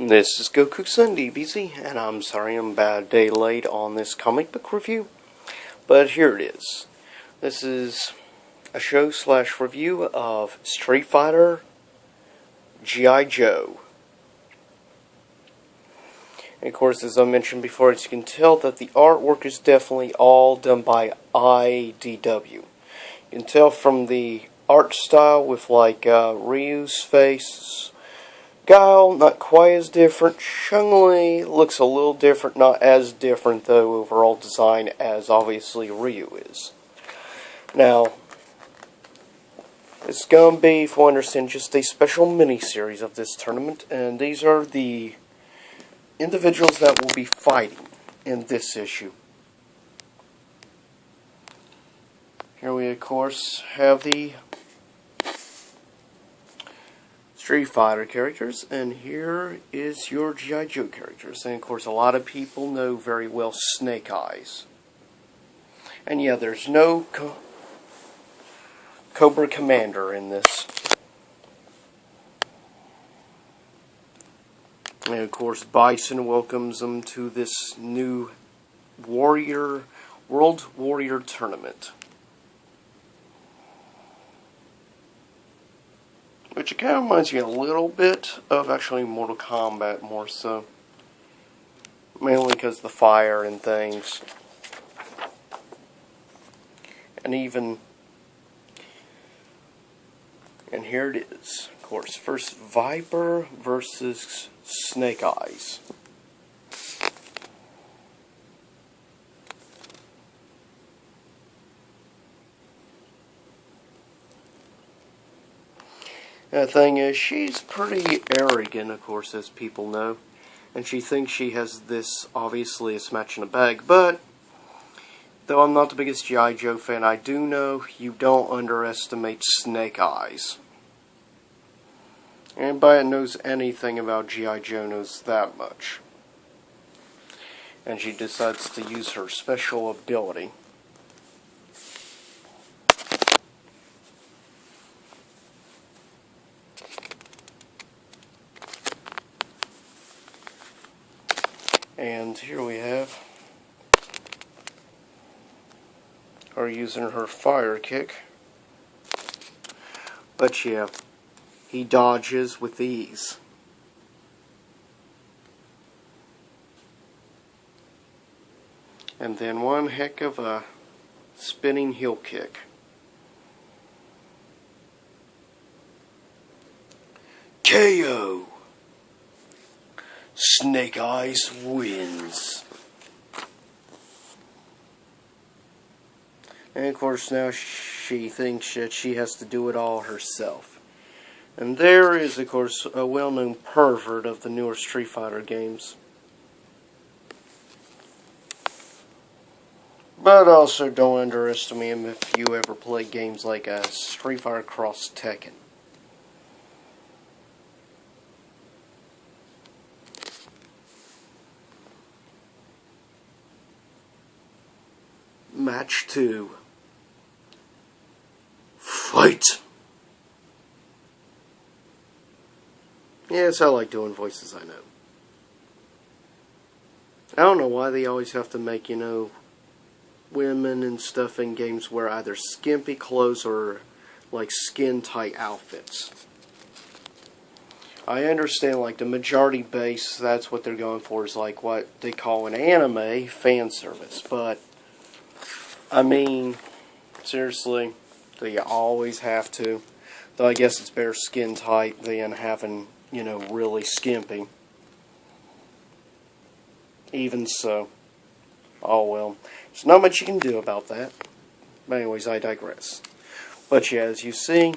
This is Goku-san DBZ, and I'm sorry I'm about a day late on this comic book review, but here it is. This is a show/review of Street Fighter G.I. Joe. And of course, as I mentioned before, as you can tell that the artwork is definitely all done by IDW. You can tell from the art style with like Ryu's face. Guile, not quite as different. Chun-Li looks a little different, not as different though overall design as obviously Ryu is. Now, it's going to be, if I understand, just a special mini-series of this tournament, and these are the individuals that will be fighting in this issue. Here we, of course, have the Street Fighter characters, and here is your G.I. Joe characters. And of course, a lot of people know very well Snake Eyes. And yeah, there's no Cobra Commander in this. And of course, Bison welcomes them to this new World Warrior Tournament. Which it kind of reminds me a little bit of actually Mortal Kombat more so. Mainly because of the fire and things. And even... And here it is. Of course, first Viper versus Snake Eyes. The thing is, she's pretty arrogant, of course, as people know. And she thinks she has this, obviously, a smash in the bag. But, though I'm not the biggest G.I. Joe fan, I do know you don't underestimate Snake Eyes. Anybody that knows anything about G.I. Joe knows that much. And she decides to use her special ability. And here we have her using her fire kick. But yeah, he dodges with ease. And then one heck of a spinning heel kick. KO! Snake Eyes wins. And of course now she thinks that she has to do it all herself. And there is, of course, a well-known pervert of the newer Street Fighter games. But also don't underestimate him if you ever play games like Street Fighter Cross Tekken. Match 2. Fight! Yes, I like doing voices, I know. I don't know why they always have to make, women and stuff in games wear either skimpy clothes or, like, skin-tight outfits. I understand, like, the majority base, that's what they're going for, is like what they call an anime fan service, but I mean, seriously, do you always have to? Though I guess it's better skin tight than having, really skimpy. Even so. Oh well. There's not much you can do about that. But anyways, I digress. But yeah, as you see,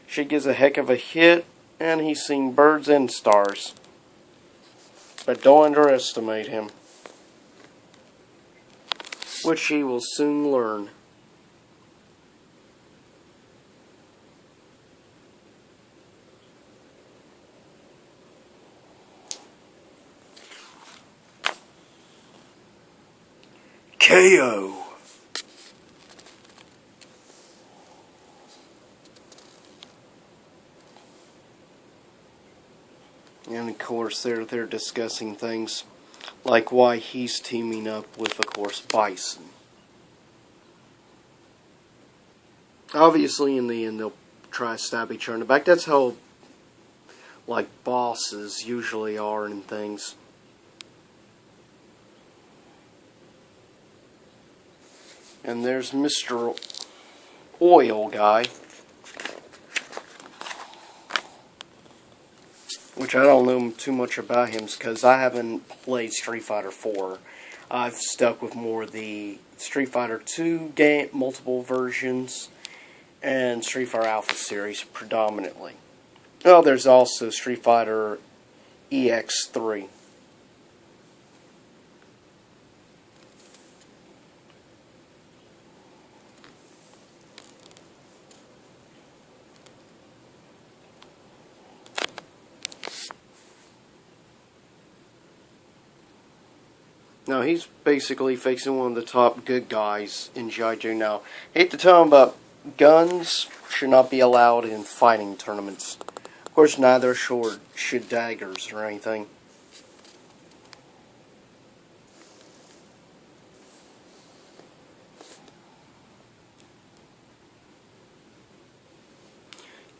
she gives a heck of a hit, and he's seen birds and stars. But don't underestimate him. Which she will soon learn. KO. And of course they're discussing things like why he's teaming up with, of course, Bison. Obviously in the end they'll try to stab each other in the back. That's how, like, bosses usually are and things. And there's Mr. Oil Guy, which I don't know too much about him because I haven't played Street Fighter 4. I've stuck with more of the Street Fighter 2 game, multiple versions, and Street Fighter Alpha series predominantly. Oh, there's also Street Fighter EX3. Now, he's basically facing one of the top good guys in G.I. Joe. Now, hate to tell him, but guns should not be allowed in fighting tournaments. Of course, neither should daggers or anything.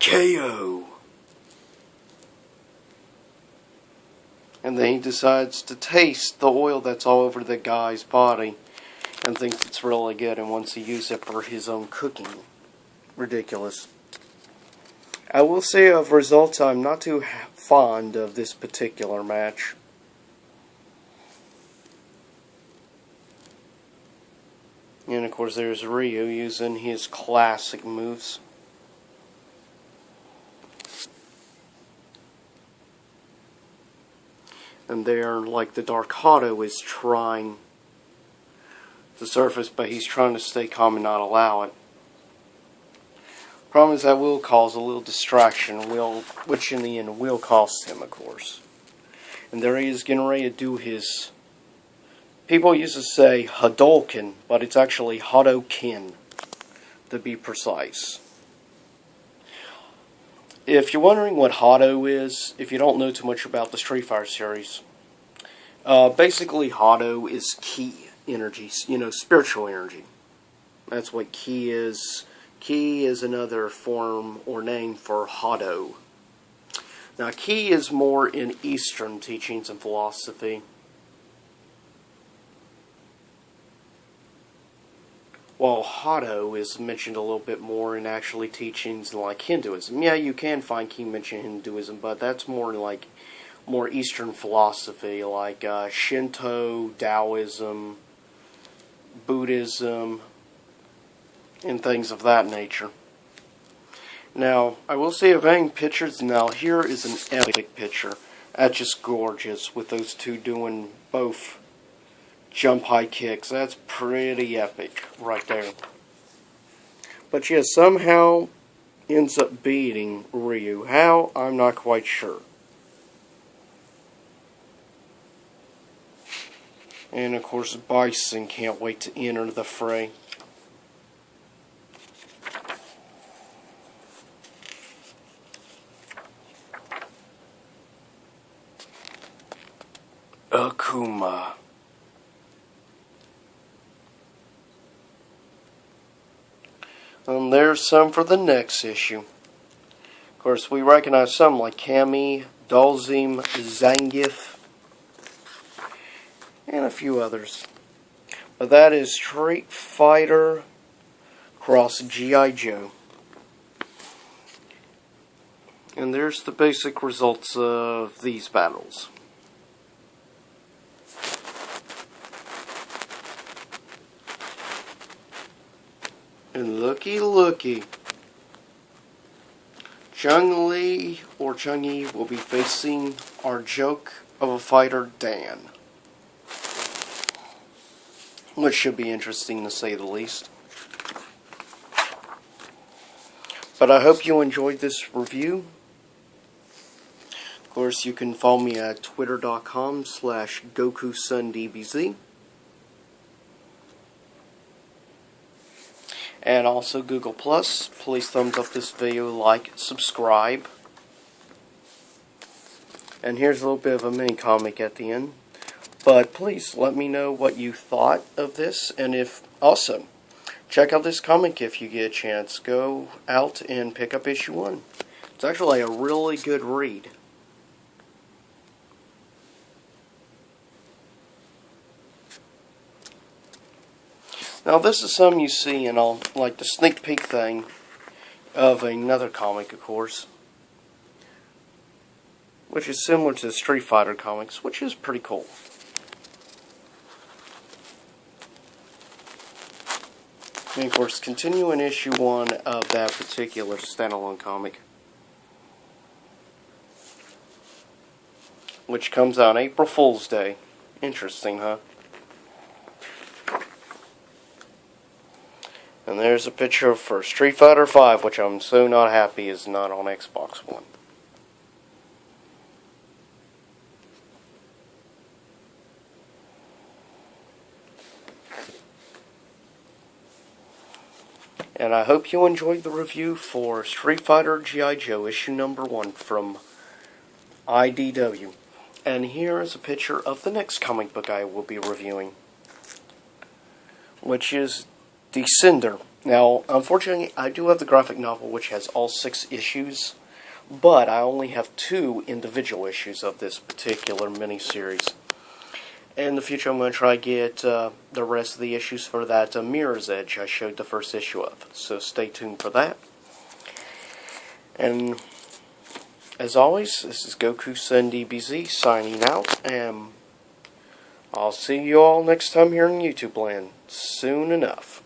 KO! And then he decides to taste the oil that's all over the guy's body and thinks it's really good and wants to use it for his own cooking. Ridiculous. I will say of results, I'm not too fond of this particular match. And of course there's Ryu using his classic moves. And there, like, the Dark Hado is trying to surface, but he's trying to stay calm and not allow it. Problem is that will cause a little distraction, which in the end will cost him, of course. And there he is getting ready to do his... People used to say Hadouken, but it's actually Hadoken, to be precise. If you're wondering what Hado is, if you don't know too much about the Street Fighter series, basically Hado is ki energy, spiritual energy. That's what ki is. Ki is another form or name for Hado. Now, ki is more in Eastern teachings and philosophy, while Hado is mentioned a little bit more in actually teachings like Hinduism. Yeah, you can find ki mentioned in Hinduism, but that's more like more Eastern philosophy, like Shinto, Taoism, Buddhism, and things of that nature. Now, I will say of any pictures, now here is an epic picture. That's just gorgeous, with those two doing both jump high kicks. That's pretty epic right there. But yeah, somehow ends up beating Ryu. How? I'm not quite sure. And of course Bison can't wait to enter the fray. Akuma. And there's some for the next issue. Of course, we recognize some like Kami, Dalzim, Zangief, and a few others. But that is Street Fighter cross G.I. Joe. And there's the basic results of these battles. And looky. Chun-Li or Chun-Yi will be facing our joke of a fighter, Dan. Which should be interesting to say the least. But I hope you enjoyed this review. Of course, you can follow me at twitter.com/GokuSunDBZ. And also Google+. Please thumbs up this video, like, subscribe. And here's a little bit of a mini comic at the end. But please let me know what you thought of this, and if also check out this comic if you get a chance. Go out and pick up issue 1. It's actually a really good read. Now this is something you see in all, like the sneak peek thing of another comic, of course, which is similar to the Street Fighter comics, which is pretty cool. And of course, continuing issue 1 of that particular standalone comic, which comes out on April Fool's Day. Interesting, huh? And there's a picture for Street Fighter V, which I'm so not happy is not on Xbox One. And I hope you enjoyed the review for Street Fighter G.I. Joe issue number 1 from IDW. And here is a picture of the next comic book I will be reviewing, which is Descender. Now, unfortunately, I do have the graphic novel, which has all 6 issues, but I only have 2 individual issues of this particular miniseries. In the future, I'm going to try to get the rest of the issues for that Mirror's Edge I showed the first issue of. So stay tuned for that. And as always, this is Goku-san DBZ signing out, and I'll see you all next time here in YouTube land soon enough.